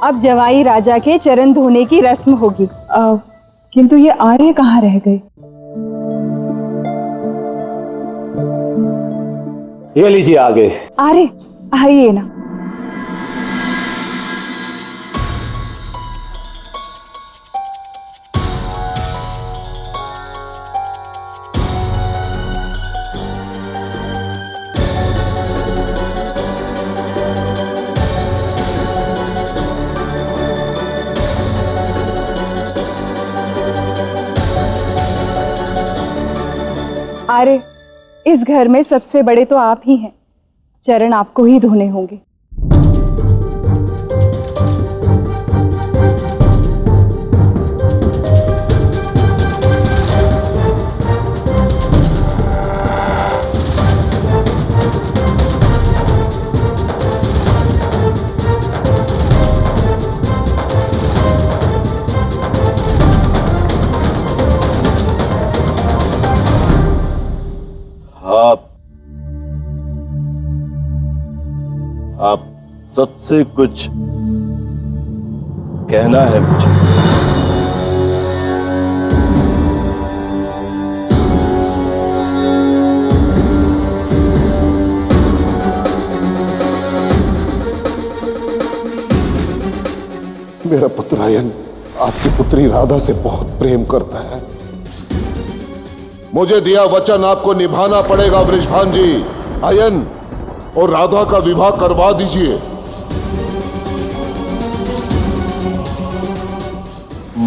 अब जवाई राजा के चरण धोने की रस्म होगी। किंतु ये आर्य कहाँ रह गए? ये लीजिए आगे। आर्य आइए ना। आर्य, इस घर में सबसे बड़े तो आप ही हैं, चरण आपको ही धोने होंगे। आप सबसे कुछ कहना है मुझे। मेरा पुत्र आयन आपकी पुत्री राधा से बहुत प्रेम करता है। मुझे दिया वचन आपको निभाना पड़ेगा वृषभान जी। आयन और राधा का विवाह करवा दीजिए।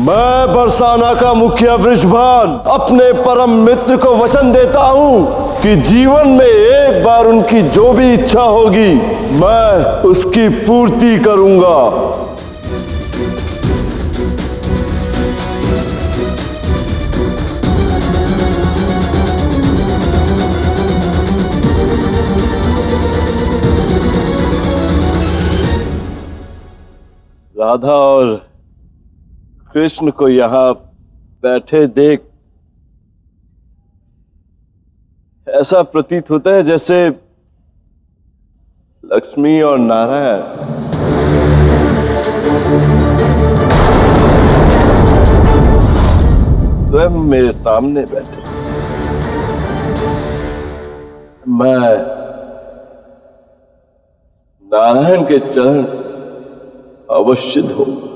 मैं बरसाना का मुखिया वृषभान अपने परम मित्र को वचन देता हूं कि जीवन में एक बार उनकी जो भी इच्छा होगी मैं उसकी पूर्ति करूंगा। राधा और कृष्ण को यहां बैठे देख ऐसा प्रतीत होता है जैसे लक्ष्मी और नारायण स्वयं मेरे सामने बैठे। मैं नारायण के चरण अवश्य धोऊंगा।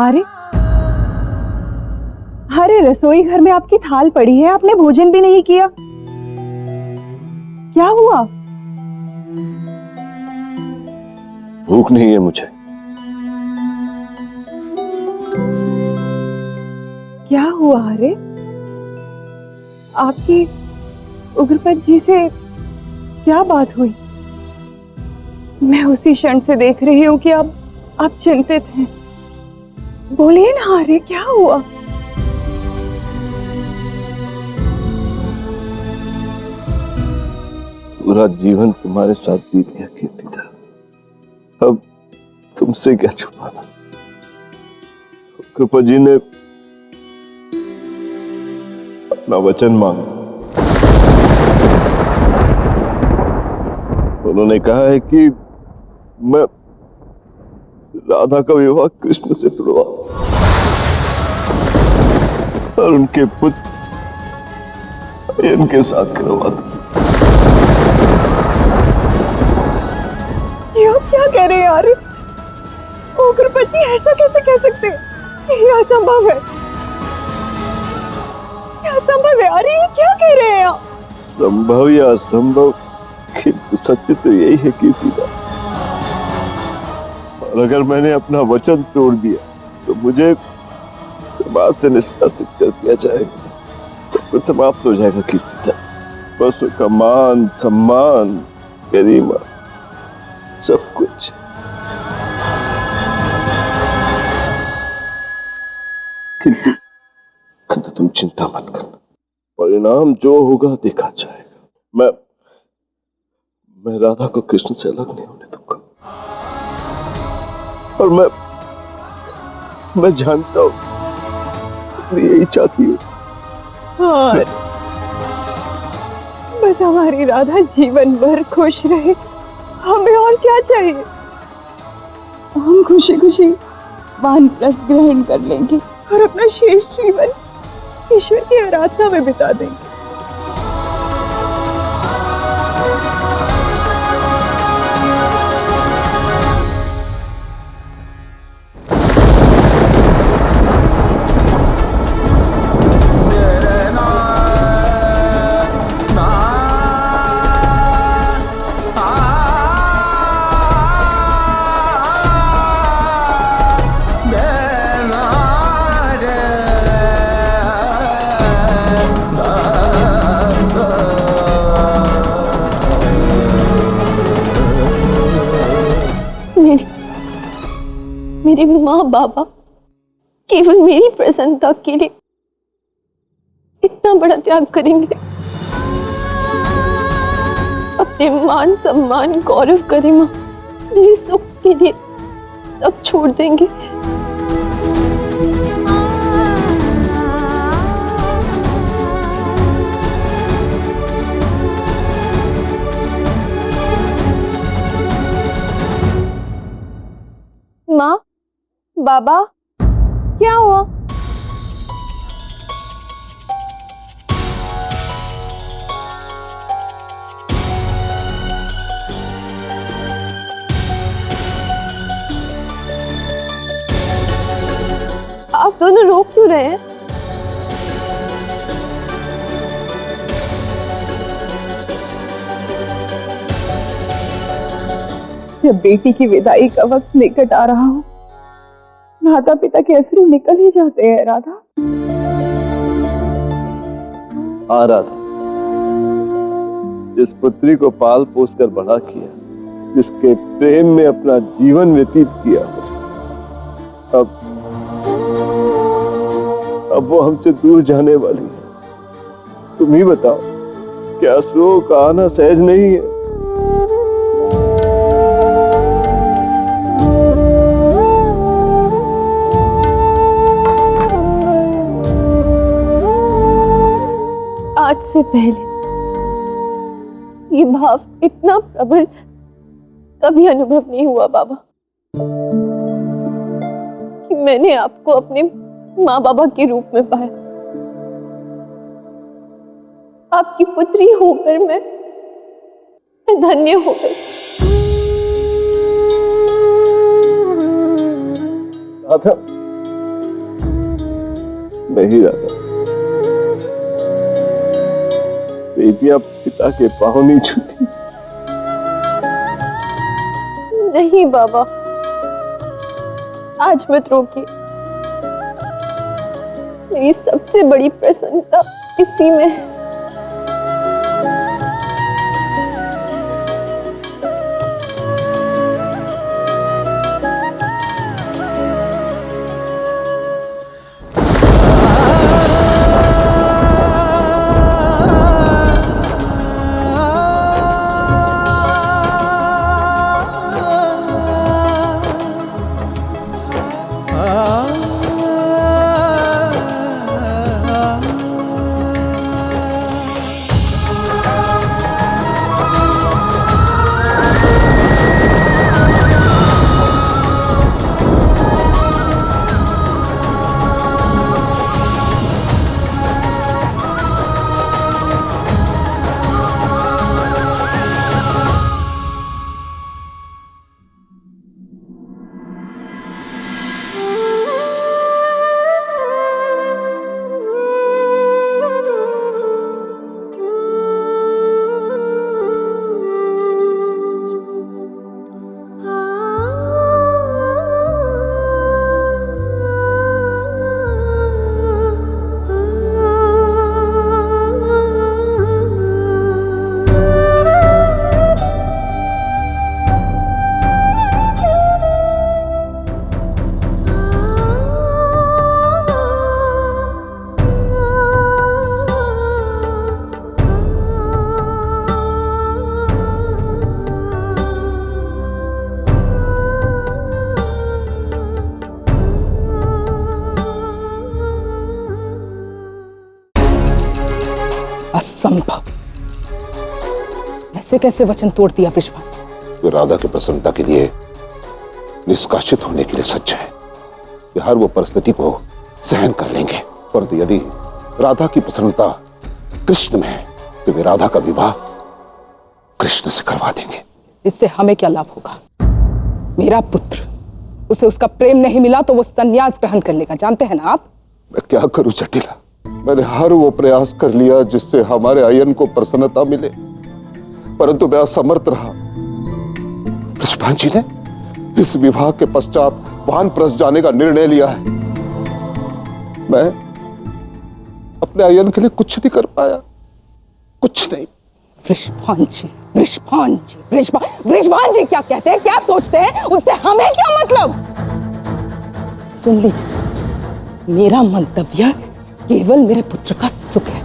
अरे अरे, रसोई घर में आपकी थाल पड़ी है, आपने भोजन भी नहीं किया। क्या हुआ? भूख नहीं है मुझे। क्या हुआ? अरे आपकी उग्रपत जी से क्या बात हुई? मैं उसी क्षण से देख रही हूँ कि आप चिंतित हैं। बोलिए ना आर्य, क्या हुआ? पूरा जीवन तुम्हारे साथ बीत गया कीर्तिदा, अब तुमसे क्या छुपाना। कृपा जी ने अपना वचन मांगा। उन्होंने कहा है कि मैं राधा का विवाह कृष्ण से तुड़वा और उनके पुत्र इनके साथ करवा दूं। ये आप क्या कह रहे हैं आर्य? उग्रपति ऐसा कैसे कह सकते हैं? ये असंभव है, ये असंभव है आर्य, ये क्या कह रहे हैं आप? संभव या असंभव, किंतु सत्य तो यही है कीर्तिदा। और अगर मैंने अपना वचन तोड़ दिया तो मुझे समाज से निष्कासित कर दिया जाएगा, सब कुछ समाप्त हो जाएगा कीर्तिदा। बस का मान, सम्मान, गरिमा, सब कुछ। किंतु तुम चिंता मत करना, परिणाम जो होगा देखा जाएगा। मैं राधा को कृष्ण से अलग नहीं होने दूंगा। और मैं जानता हूं, मैं यही चाहती हूँ। हाँ, बस हमारी राधा जीवन भर खुश रहे, हमें और क्या चाहिए? हम खुशी खुशी वानप्रस्थ ग्रहण कर लेंगे और अपना शेष जीवन ईश्वर की आराधना में बिता देंगे। मेरे माँ बाबा केवल मेरी प्रसन्नता के लिए इतना बड़ा त्याग करेंगे? अपने मान, सम्मान, गौरव, गरिमा, मेरे सुख के लिए सब छोड़ देंगे? माँ, बाबा, क्या हुआ? आप दोनों रो क्यों रहे हैं? जब बेटी की विदाई का वक्त निकट आ रहा हो, माता पिता के अश्रु निकल ही जाते हैं। राधा, हाँ राधा, जिस पुत्री को पाल पोस कर बड़ा किया, जिसके प्रेम में अपना जीवन व्यतीत किया, अब वो हमसे दूर जाने वाली है। तुम ही बताओ, क्या अश्रुओं का आना सहज नहीं है? आज से पहले ये भाव इतना प्रबल कभी अनुभव नहीं हुआ बाबा, कि मैंने आपको अपने माँ बाबा के रूप में पाया। आपकी पुत्री होकर मैं धन्य हो गई। राधा, नहीं राधा, बेटियां पिता के पांव नहीं छूती। नहीं बाबा, आज मत रोकिए। मेरी सबसे बड़ी प्रसन्नता इसी में है। ऐसे कैसे वचन तोड़ दिया वृषभान जी? वे राधा की प्रसन्नता के लिए निष्कासित होने के लिए सच है। वे हर वो परिस्थिति को सहन कर लेंगे, परंतु यदि राधा की प्रसन्नता कृष्ण में है तो वे राधा का विवाह कृष्ण से करवा देंगे। इससे हमें क्या लाभ होगा? मेरा पुत्र, उसे उसका प्रेम नहीं मिला तो वो संन्यास ग्रहण कर लेगा, जानते हैं ना आप? मैं क्या करूं जटिला? मैंने हर वो प्रयास कर लिया जिससे हमारे आयन को प्रसन्नता मिले, परंतु मैं असमर्थ रहा। वृषभान जी ने इस विवाह के पश्चात वानप्रस्थ जाने का निर्णय लिया है। मैं अपने आयन के लिए कुछ नहीं कर पाया, कुछ नहीं। वृषभान जी, वृषभान जी, वृषभान जी क्या कहते हैं, क्या सोचते हैं, उससे हमें क्या मतलब? सुन लीजिए, मेरा मंतव्य केवल मेरे पुत्र का सुख है।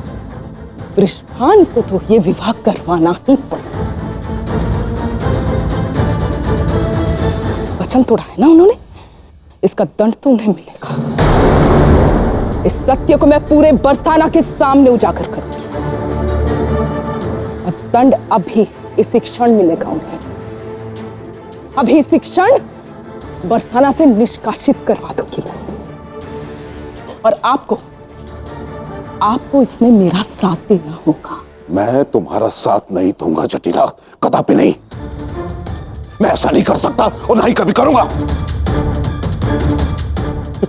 वृषभान को तो ये विवाह करवाना ही पड़ेगा। वचन तोड़ा है ना उन्होंने, इसका दंड तो उन्हें मिलेगा। इस सत्य को मैं पूरे बरसाना के सामने उजागर करूंगी और दंड अभी इसी क्षण मिलेगा उन्हें। अभी इसी क्षण बरसाना से निष्कासित करवा दूंगी और आपको इसमें मेरा साथ देना होगा। मैं तुम्हारा साथ नहीं दूंगा जटिला, कदापि नहीं। मैं ऐसा नहीं कर सकता और ना ही कभी करूंगा।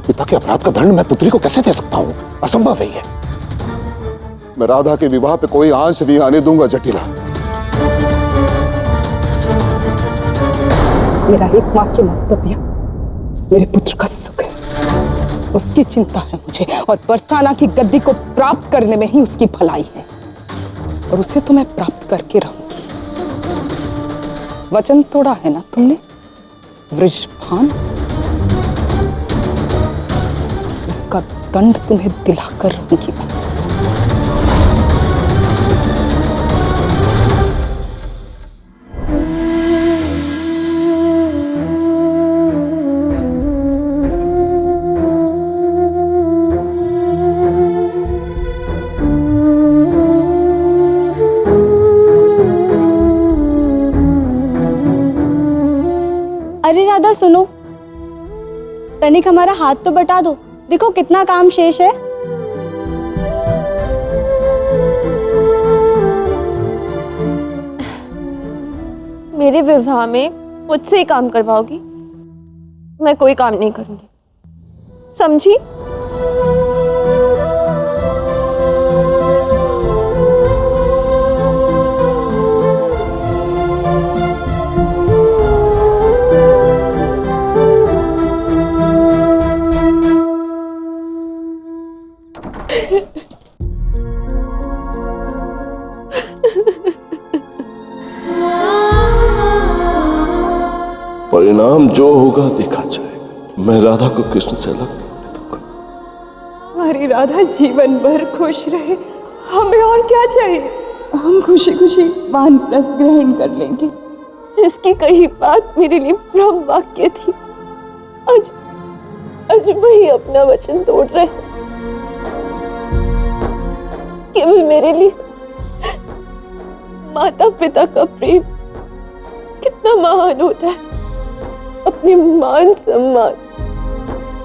पिता के अपराध का दंड मैं पुत्री को कैसे दे सकता हूं? असंभव है ये। मैं राधा के विवाह पे कोई आंच नहीं आने दूंगा जटिला। मेरा एकमात्र मंतव्य मेरे पुत्र का सुख है, उसकी चिंता है मुझे, और बरसाना की गद्दी को प्राप्त करने में ही उसकी भलाई है, और उसे तो मैं प्राप्त करके रहूंगी। वचन तोड़ा है ना तुमने वृषभान, इसका दंड तुम्हें दिलाकर रहूंगी। अरे राधा सुनो, तनिक हमारा हाथ तो बटा दो, देखो कितना काम शेष है। मेरे विवाह में मुझसे ही काम करवाओगी? मैं कोई काम नहीं करूंगी, समझी? परिणाम जो होगा देखा जाएगा। मैं राधा को कृष्ण से अलग नहीं होने दूंगा। हमारी राधा जीवन भर खुश रहे, हमें और क्या चाहिए? हम खुशी खुशी वानप्रस्थ ग्रहण कर लेंगे। जिसकी कही बात मेरे लिए ब्रह्म वाक्य थी, आज वही अपना वचन तोड़ रहे हैं। केवल मेरे लिए माता पिता का प्रेम कितना महान होता है। अपने मान सम्मान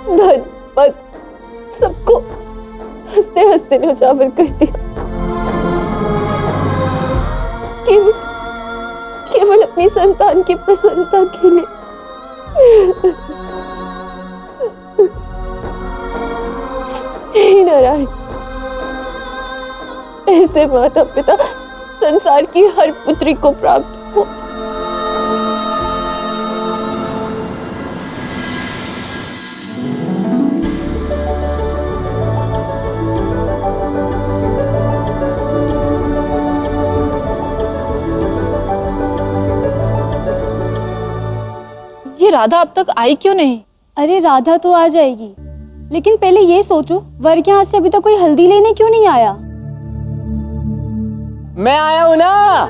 धन पद सबको हंसते हंसते न्यौछावर कर दिया, केवल अपनी संतान की प्रसन्नता के लिए। हे नारायण, ऐसे माता पिता संसार की हर पुत्री को प्राप्त हो। ये राधा अब तक आई क्यों नहीं? अरे राधा तो आ जाएगी, लेकिन पहले ये सोचो वर के यहाँ से अभी तक कोई हल्दी लेने क्यों नहीं आया? मैं आया हूं ना।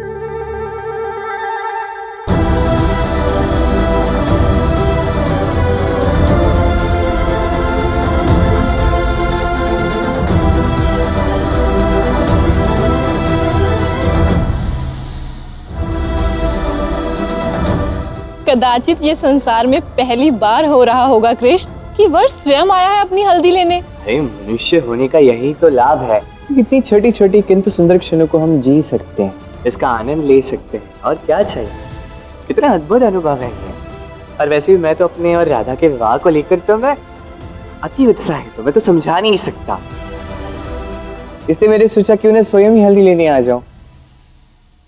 कदाचित ये संसार में पहली बार हो रहा होगा कृष्ण कि वर स्वयं आया है अपनी हल्दी लेने। अरे मनुष्य होने का यही तो लाभ है, इतनी छोटी छोटी किंतु सुंदर क्षणों को हम जी सकते हैं, इसका आनंद ले सकते हैं, और क्या चाहिए। कितना अद्भुत अनुभव है ये। और वैसे भी मैं तो अपने और राधा के विवाह को लेकर तो मैं अति उत्साहित हूँ, मैं तो समझा नहीं सकता। इसलिए मैंने सोचा क्यों ना स्वयं ही हल्दी लेने आ जाऊं।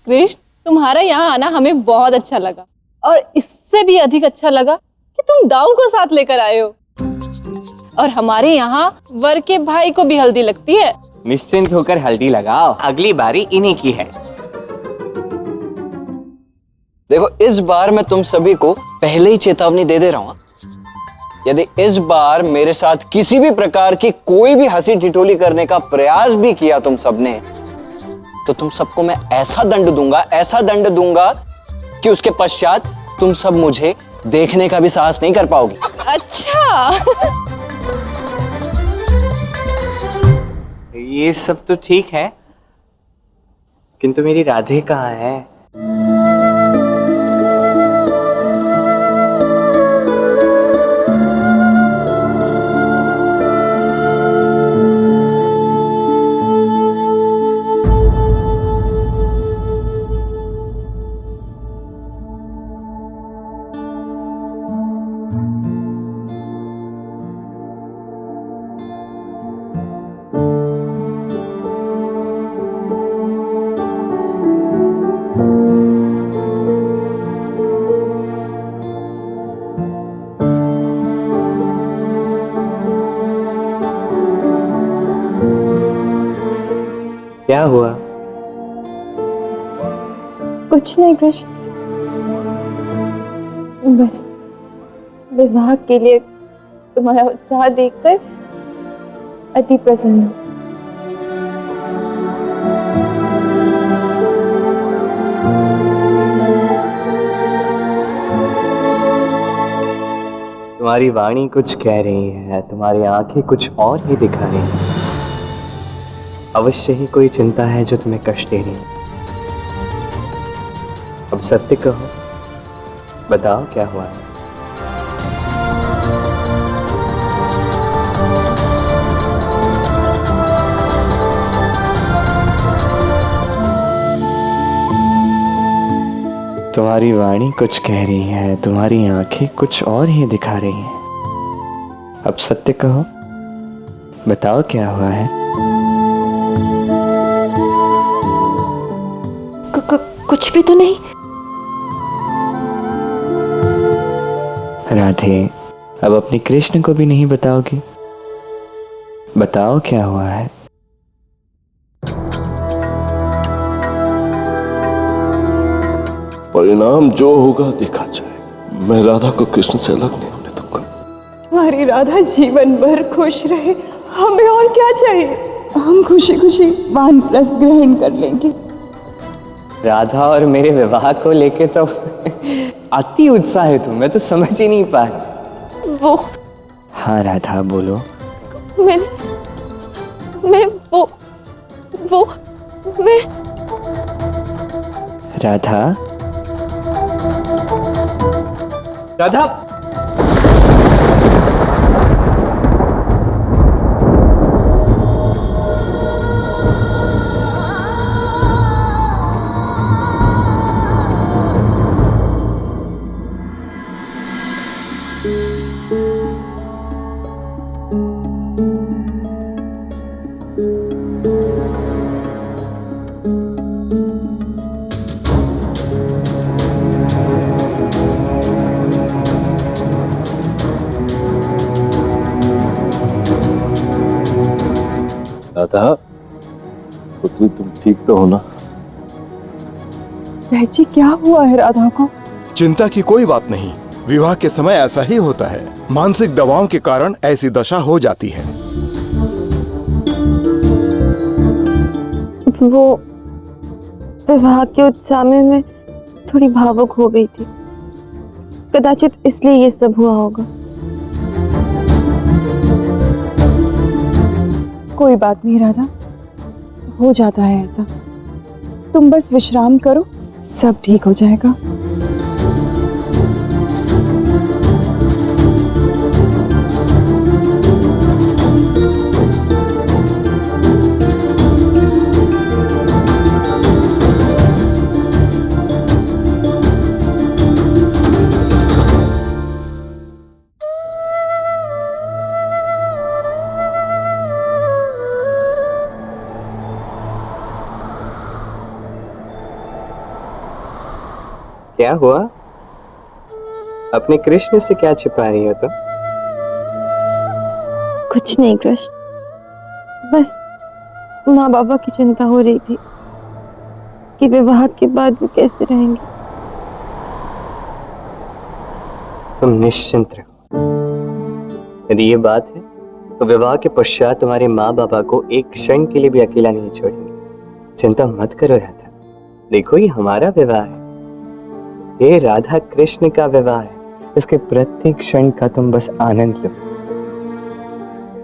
कृष्ण, तुम्हारा यहाँ आना हमें बहुत अच्छा लगा, और इससे भी अधिक अच्छा लगा कि तुम दाऊ को साथ लेकर आए हो। और हमारे यहाँ वर के भाई को भी हल्दी लगती है। निश्चिंत होकर हल्दी लगाओ, अगली बारी इन्हीं की है। देखो, इस बार मैं तुम सभी को पहले ही चेतावनी दे रहा हूं। यदि इस बार मेरे साथ किसी भी प्रकार की कोई भी हंसी ठिठोली करने का प्रयास भी किया तुम सबने, तो तुम सबको मैं ऐसा दंड दूंगा कि उसके पश्चात तुम सब मुझे देखने का भी साहस नहीं कर पाओगी। अच्छा। ये सब तो ठीक है, किंतु मेरी राधे कहाँ है? क्या हुआ? कुछ नहीं कृष्ण, बस विवाह के लिए तुम्हारा उत्साह देखकर अति प्रसन्न हूं। तुम्हारी वाणी कुछ कह रही है, तुम्हारी आंखें कुछ और ही दिखा रही हैं। अवश्य ही कोई चिंता है जो तुम्हें कष्ट दे रही है। अब सत्य कहो, बताओ क्या हुआ है? तुम्हारी वाणी कुछ कह रही है, तुम्हारी आंखें कुछ और ही दिखा रही हैं। अब सत्य कहो, बताओ क्या हुआ है? कुछ भी तो नहीं। राधे, अब अपने कृष्ण को भी नहीं बताओगी? बताओ क्या हुआ है? परिणाम जो होगा देखा जाएगा। मैं राधा को कृष्ण से अलग नहीं होने दूंगा। हमारी राधा जीवन भर खुश रहे, हमें और क्या चाहिए। हम खुशी खुशी वानप्रस्थ ग्रहण कर लेंगे। राधा और मेरे विवाह को लेके तो अति उत्साहित हूँ, मैं तो समझ ही नहीं पा रही। वो हाँ राधा, बोलो। मैं राधा, राधा, राधा, पुत्री तुम ठीक तो हो ना? जी क्या हुआ है राधा को? चिंता की कोई बात नहीं। विवाह के समय ऐसा ही होता है। मानसिक दबाव के कारण ऐसी दशा हो जाती है। वो विवाह के उत्साह में मैं थोड़ी भावुक हो गई थी, कदाचित इसलिए ये सब हुआ होगा। कोई बात नहीं राधा, हो जाता है ऐसा। तुम बस विश्राम करो, सब ठीक हो जाएगा। क्या हुआ? अपने कृष्ण से क्या छिपा रही हो तुम? कुछ नहीं कृष्ण, बस माँ बाबा की चिंता हो रही थी कि विवाह के बाद वो कैसे रहेंगे। तुम निश्चिंत रहो। यदि ये बात है तो विवाह के पश्चात तुम्हारे माँ बाबा को एक क्षण के लिए भी अकेला नहीं छोड़ेंगे। चिंता मत करो राधा। देखो ये हमारा विवाह है, ये राधा कृष्ण का विवाह है। इसके प्रत्येक क्षण का तुम बस आनंद लो।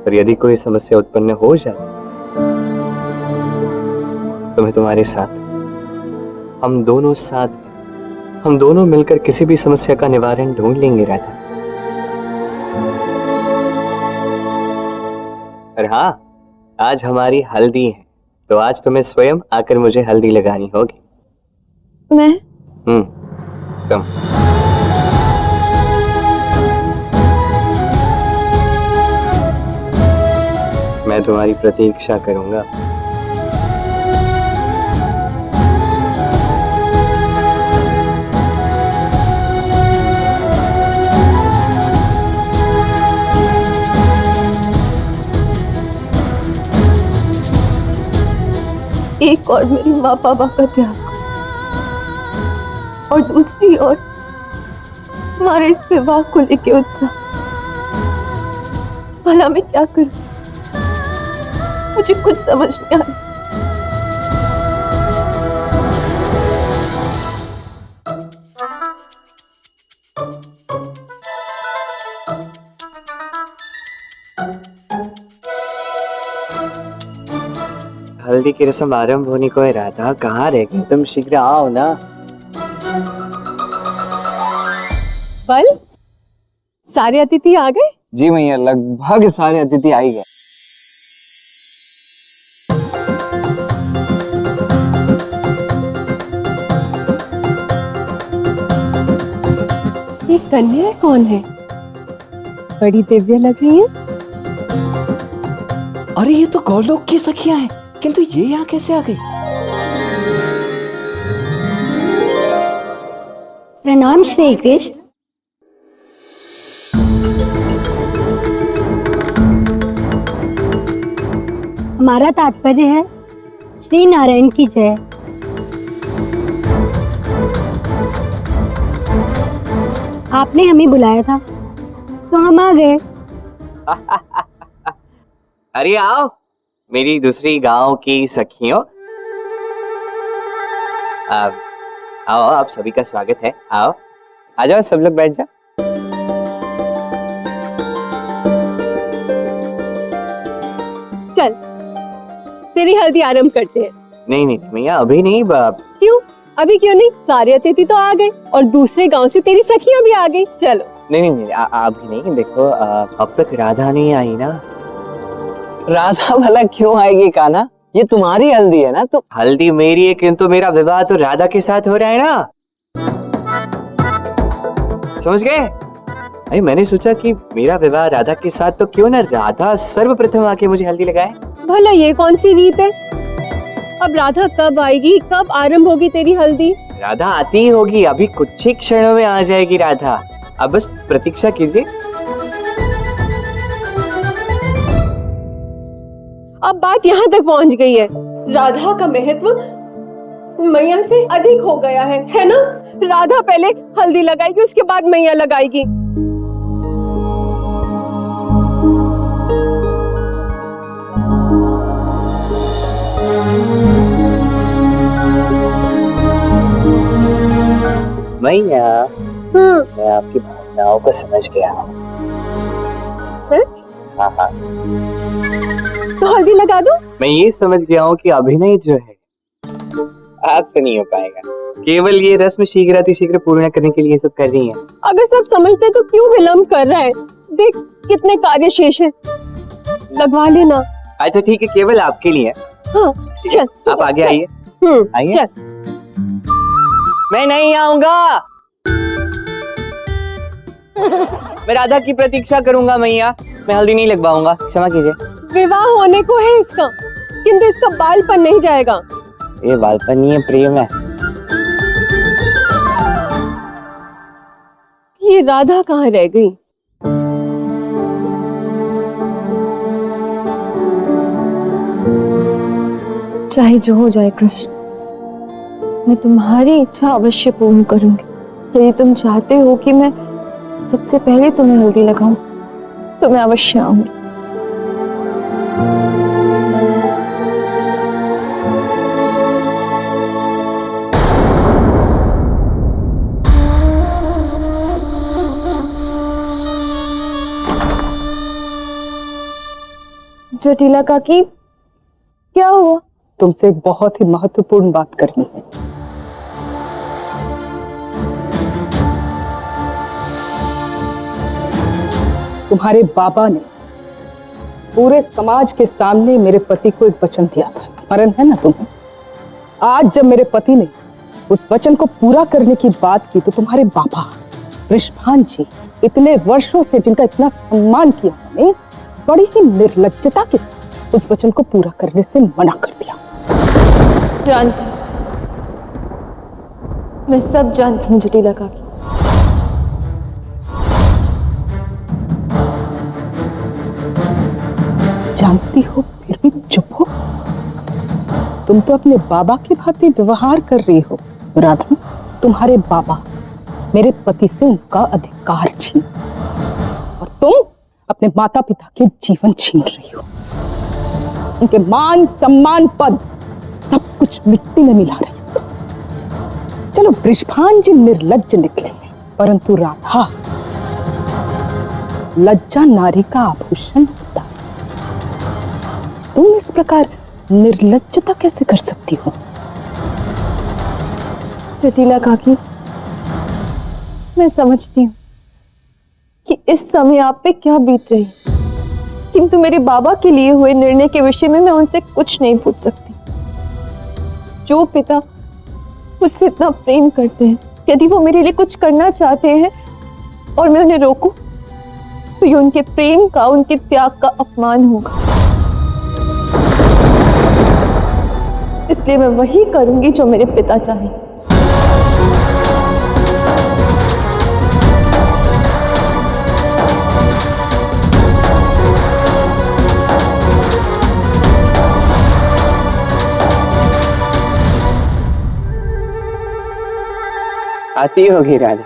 और यदि कोई समस्या उत्पन्न हो जाए तो मैं तुम्हारे साथ हूं। हम दोनों साथ हैं। हम दोनों मिलकर किसी भी समस्या का निवारण ढूंढ लेंगे राधा। और हाँ, आज हमारी हल्दी है, तो आज तुम्हें स्वयं आकर मुझे हल्दी लगानी होगी। मैं? तुम। मैं तुम्हारी प्रतीक्षा करूंगा। एक और मेरी माँ बाबा का त्याग और दूसरी ओर हमारे इस विवाह को लेके उत्साह। भला मैं क्या करूं? मुझे कुछ समझ नहीं आ रहा। हल्दी की रस्म आरंभ होने को है राधा। कहाँ रह गई तुम? शीघ्र आओ ना। बल, सारे अतिथि आ गए? जी मैया, लगभग सारे अतिथि आ ही गए। ये कन्या कौन है? बड़ी दिव्य लग रही है। अरे ये तो गौलोक की सखियां हैं, किंतु ये यहाँ कैसे आ गई? प्रणाम श्री कृष्ण। हमारा तात्पर्य है श्री नारायण की जय। आपने हमें बुलाया था तो हम आ गए। अरे आओ मेरी दूसरी गांव की सखियों। आओ, आप सभी का स्वागत है। आओ, आ जाओ, सब लोग बैठ जाओ। चल, तेरी हल्दी आरंभ करते हैं। नहीं नहीं भैया, अभी नहीं बाप। क्यों? अभी क्यों नहीं? सारे अतिथि तो आ गए और दूसरे गांव से तेरी सखियां भी आ गई। चलो। नहीं नहीं नहीं, अभी नहीं। देखो अब तक राधा नहीं आई ना। राधा भला क्यों आएगी कान्हा? ये तुम्हारी हल्दी है ना। तो हल्दी मेरी है, किंतु मेरा विवाह तो राधा के साथ हो रहा है ना। समझ गए? अरे मैंने सोचा कि मेरा विवाह राधा के साथ, तो क्यों ना राधा सर्वप्रथम आके मुझे हल्दी लगाए। भला ये कौन सी रीत है? अब राधा कब आएगी? कब आरंभ होगी तेरी हल्दी? राधा आती ही होगी, अभी कुछ ही क्षणों में आ जाएगी राधा। अब बस प्रतीक्षा कीजिए। अब बात यहाँ तक पहुँच गई है। राधा का महत्व मैया से अधिक हो गया है ना? राधा पहले हल्दी लगाएगी, उसके बाद मैया लगाएगी। मैया, मैं आपकी भावनाओं को समझ गया हूँ। सच? हाँ हाँ, तो हल्दी लगा दो। मैं ये समझ गया हूँ कि अभिनय जो है आपसे नहीं हो पाएगा। केवल ये रस्म शीघ्र पूर्ण करने के लिए सब कर रही हैं। अगर सब समझते तो क्यों विलंब कर रहा है? देख कितने कार्य शेष है, लगवा लेना। अच्छा ठीक है, केवल आपके लिए। हाँ चल, आप आगे आइए। आइए। चल। मैं नहीं आऊंगा। मैं राधा की प्रतीक्षा करूंगा मैया। मैं हल्दी नहीं लगवाऊंगा, क्षमा कीजिए। विवाह होने को है इसका, किंतु इसका बालपन नहीं जाएगा। ये बालपन नहीं है, प्रेम है। मेरी राधा कहाँ रह गई? चाहे जो हो जाए कृष्ण, मैं तुम्हारी इच्छा अवश्य पूर्ण करूंगी। यदि तुम चाहते हो कि मैं सबसे पहले तुम्हें हल्दी लगाऊं, तो मैं अवश्य आऊंगी। जटिला काकी, क्या हुआ? तुमसे एक बहुत ही महत्वपूर्ण बात करनी है। तुम्हारे बाबा ने पूरे समाज के सामने मेरे पति को एक वचन दिया था, स्मरण है ना तुम्हें? आज जब मेरे पति ने उस वचन को पूरा करने की बात की, तो तुम्हारे बाबा वृषभान जी, इतने वर्षों से जिनका इतना सम्मान किया मैंने, बड़ी ही निर्लज्जता के साथ उस वचन को पूरा करने से मना कर दिया। जानती, मैं सब जानती हूँ जटिला काकी। जानती हो फिर भी चुप हो? तुम तो अपने बाबा की भांति व्यवहार कर रही हो राधा। तुम्हारे बाबा मेरे पति से उनका अधिकार छीन, और तुम अपने माता पिता के जीवन छीन रही हो। उनके मान सम्मान पद सब कुछ मिट्टी में मिला रही हो। चलो वृषभान जी निर्लज्ज निकले हैं, परंतु राधा, लज्जा नारी का आभूषण होता है। तुम इस प्रकार निर्लज्जता कैसे कर सकती हो? जटिला काकी, मैं समझती हूँ कि इस समय आप पे क्या बीत रही, किंतु मेरे बाबा के लिए हुए निर्णय के विषय में मैं उनसे कुछ नहीं पूछ सकती। जो पिता मुझसे इतना प्रेम करते हैं, यदि वो मेरे लिए कुछ करना चाहते हैं और मैं उन्हें रोकूं, तो ये उनके प्रेम का, उनके त्याग का अपमान होगा। इसलिए मैं वही करूंगी जो मेरे पिता चाहें। आती होगी राधा।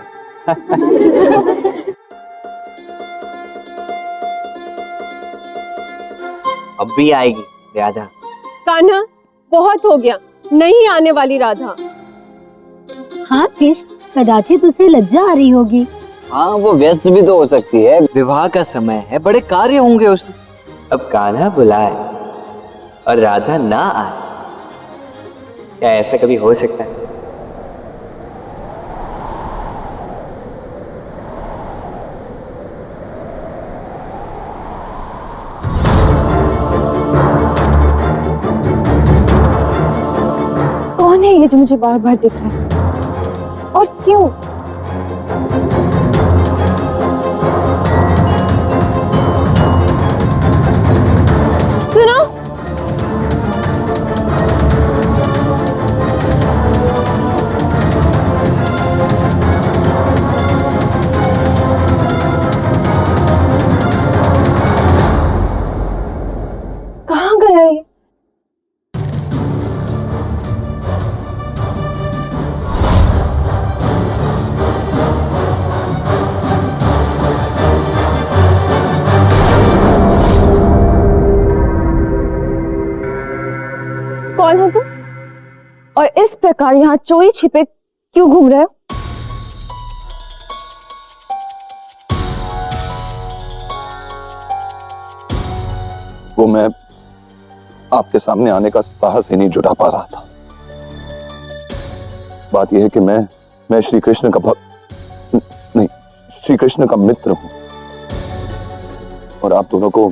अब भी आएगी राधा। कान्हा, बहुत हो गया, नहीं आने वाली राधा। हाँ कृष्ण, कदाचित उसे लज्जा आ रही होगी। हाँ, वो व्यस्त भी तो हो सकती है। विवाह का समय है, बड़े कार्य होंगे उसे। अब कान्हा बुलाए और राधा ना आए, क्या ऐसा कभी हो सकता है? कौन है ये जो मुझे बार बार दिख रहा है, और क्यों? सुनो, कहाँ गया ये? कौन हो तुम, और इस प्रकार यहाँ चोरी छिपे क्यों घूम रहे हो? वो मैं आपके सामने आने का साहस ही नहीं जुटा पा रहा था। बात यह है कि मैं श्री कृष्ण का भक्त नहीं, श्री कृष्ण का मित्र हूं, और आप दोनों को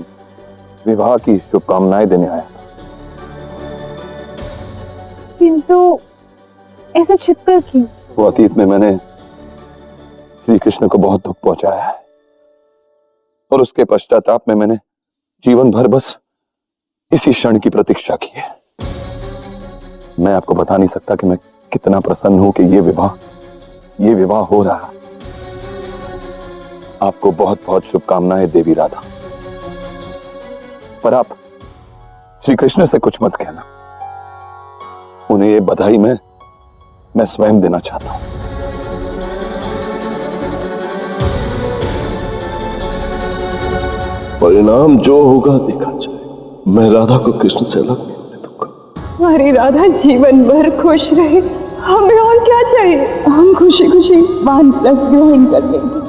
विवाह की शुभकामनाएं देने आया। किंतु ऐसे छिपकर क्यों? वो अतीत में मैंने श्री कृष्ण को बहुत दुख पहुंचाया है, और उसके पश्चाताप में मैंने जीवन भर बस इसी क्षण की प्रतीक्षा की है। मैं आपको बता नहीं सकता कि मैं कितना प्रसन्न हूं कि ये विवाह हो रहा है। आपको बहुत बहुत शुभकामनाएं देवी राधा। पर आप श्री कृष्ण से कुछ मत कहना, उन्हें ये बधाई मैं स्वयं देना चाहता हूं। परिणाम जो होगा देखा जाए। मैं राधा को कृष्ण से अलग नहीं होने दूंगा। हमारी राधा जीवन भर खुश रहे, हमें और क्या चाहिए। हम खुशी खुशी वानप्रस्थ ग्रहण कर लेंगे।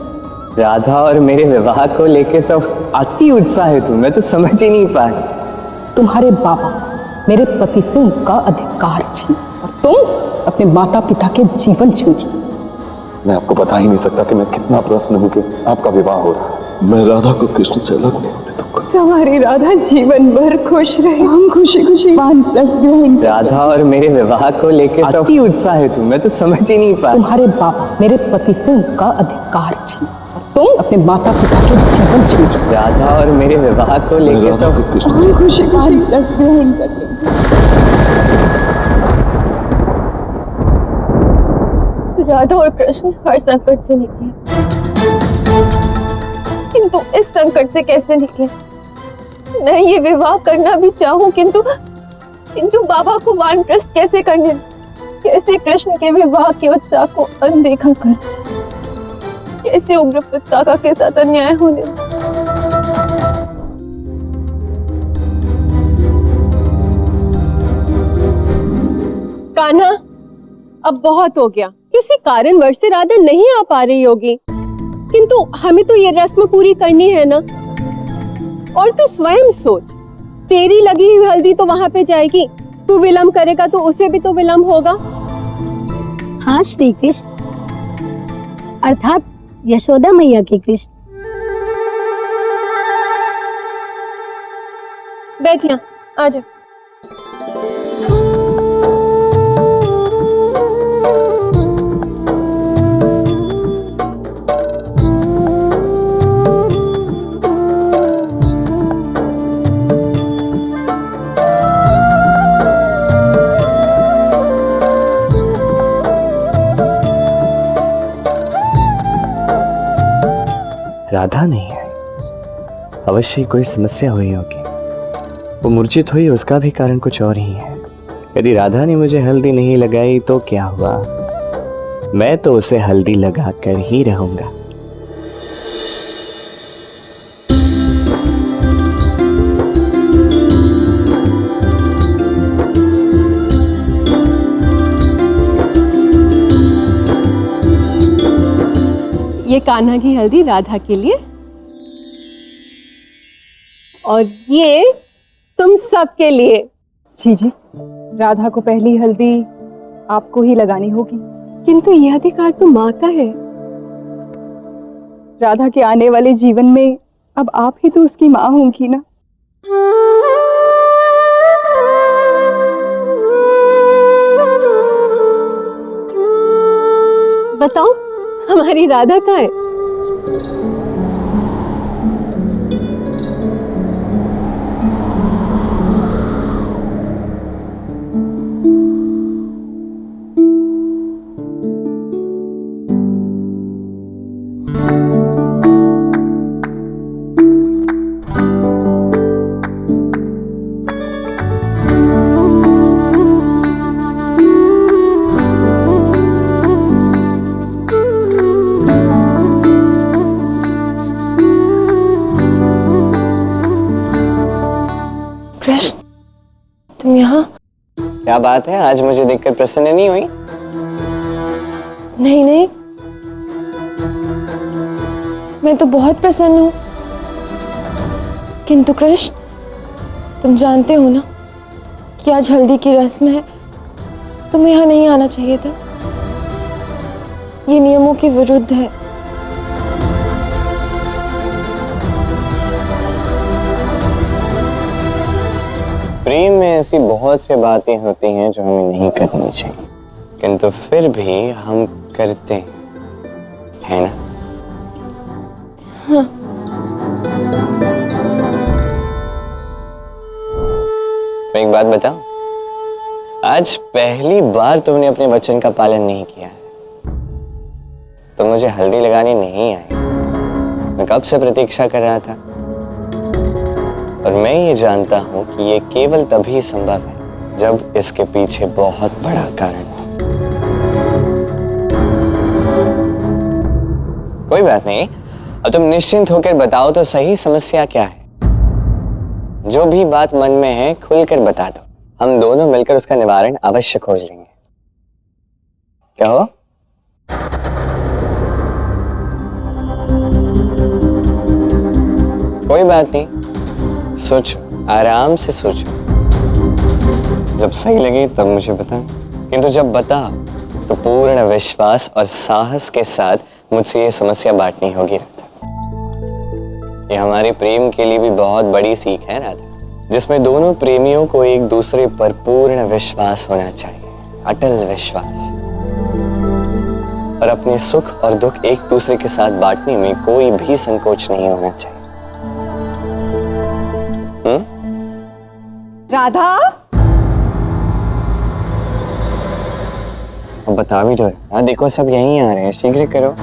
राधा और मेरे विवाह को लेके तो अति उत्साहित हूँ, मैं तो समझ ही नहीं पा रही। तुम्हारे बाबा मेरे पति से उनका अधिकार छीन और तुम अपने माता पिता के जीवन छीन रहे हो। मैं आपको बता ही नहीं सकता कि मैं कितना प्रसन्न हूं कि आपका विवाह हो रहा है। मैं राधा को कृष्ण से अलग नहीं होने दूंगा। हमारी राधा जीवन भर खुश रहे, हम खुशी खुशी वानप्रस्थ ग्रहण। राधा और मेरे विवाह को लेके तो अति उत्साहित हूँ, मैं तो समझ ही नहीं पा रही। तुम्हारे बाबा मेरे पति से उनका अधिकार छीन और तुम अपने माता पिता के जीवन छीन रहे हो। राधा और मेरे विवाह को लेके तो हम खुशी खुशी वानप्रस्थ ग्रहण कर लेंगे। राधा और कृष्ण हर संकट से निकले, किंतु इस संकट से कैसे निकले? मैं ये विवाह करना भी चाहूं, किंतु बाबा को वानप्रस्थ कैसे करने? कैसे कृष्ण के विवाह के उत्साह को अनदेखा कर? कैसे उग्र पुत्रका के साथ अन्याय होने? कान्हा, अब बहुत हो गया। किसी कारणवश से राधा नहीं आ पा रही होगी, किंतु हमें तो ये रस्म पूरी करनी है ना। और तू स्वयं सोच, तेरी लगी हुई हल्दी तो वहां पे जाएगी, तू विलंब करेगा तो उसे भी तो विलंब होगा। हाँ श्री कृष्ण, अर्थात यशोदा मैया के कृष्ण। बैठ यहाँ, आजा। राधा नहीं आई, अवश्य कोई समस्या हुई होगी। वो मूर्छित हुई, उसका भी कारण कुछ और ही है। यदि राधा ने मुझे हल्दी नहीं लगाई तो क्या हुआ? मैं तो उसे हल्दी लगा कर ही रहूंगा। ये कान्हा की हल्दी राधा के लिए और ये तुम सब के लिए। जी जी, राधा को पहली हल्दी आपको ही लगानी होगी। किंतु यह अधिकार तो माँ का है। राधा के आने वाले जीवन में अब आप ही तो उसकी माँ होंगी ना। बताओ, हमारी राधा कहाँ है? तुम यहाँ? क्या बात है, आज मुझे देखकर प्रसन्न नहीं हुई? नहीं नहीं, मैं तो बहुत प्रसन्न हूँ। किंतु कृष्ण, तुम जानते हो ना कि आज हल्दी की रस्म है, तुम्हें यहाँ नहीं आना चाहिए था। ये नियमों के विरुद्ध है। प्रेम में ऐसी बहुत सी बातें होती हैं जो हमें नहीं करनी चाहिए, किंतु फिर भी हम करते हैं, है ना? हाँ। तो एक बात बताओ, आज पहली बार तुमने अपने वचन का पालन नहीं किया है, तो मुझे हल्दी लगानी नहीं आई। मैं कब से प्रतीक्षा कर रहा था। और मैं ये जानता हूं कि ये केवल तभी संभव है जब इसके पीछे बहुत बड़ा कारण हो। कोई बात नहीं, अब तुम निश्चिंत होकर बताओ तो सही समस्या क्या है। जो भी बात मन में है खुलकर बता दो, हम दोनों मिलकर उसका निवारण अवश्य खोज लेंगे। कहो। कोई बात नहीं, सोचो, आराम से सोचो। जब सही लगे तब मुझे बताओ, किंतु जब बताओ तो पूर्ण विश्वास और साहस के साथ मुझसे ये समस्या बांटनी होगी राधा। ये हमारे प्रेम के लिए भी बहुत बड़ी सीख है राधा, जिसमें दोनों प्रेमियों को एक दूसरे पर पूर्ण विश्वास होना चाहिए, अटल विश्वास। और अपने सुख और दुख एक दूसरे के साथ बांटने में कोई भी संकोच नहीं होना चाहिए। राधा, अब बता भी दो। हाँ देखो, सब यहीं आ रहे हैं, शीघ्र करो।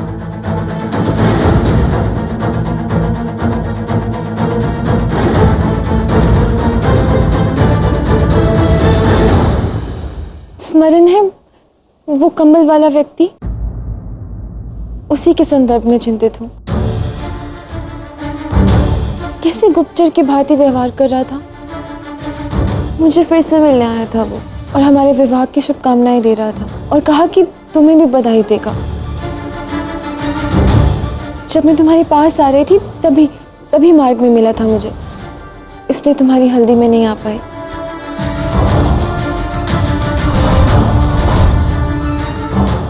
स्मरण है वो कंबल वाला व्यक्ति? उसी के संदर्भ में चिंतित हूँ। कैसे गुप्तचर की भांति व्यवहार कर रहा था। मुझे फिर से मिलने आया था वो और हमारे विवाह की शुभकामनाएं दे रहा था और कहा कि तुम्हें भी बधाई देगा। जब मैं तुम्हारे पास आ रही थी तभी मार्ग में मिला था मुझे, इसलिए तुम्हारी हल्दी में नहीं आ पाए।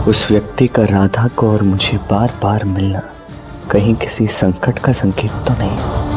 उस व्यक्ति का राधा को और मुझे बार बार मिलना कहीं किसी संकट का संकेत तो नहीं?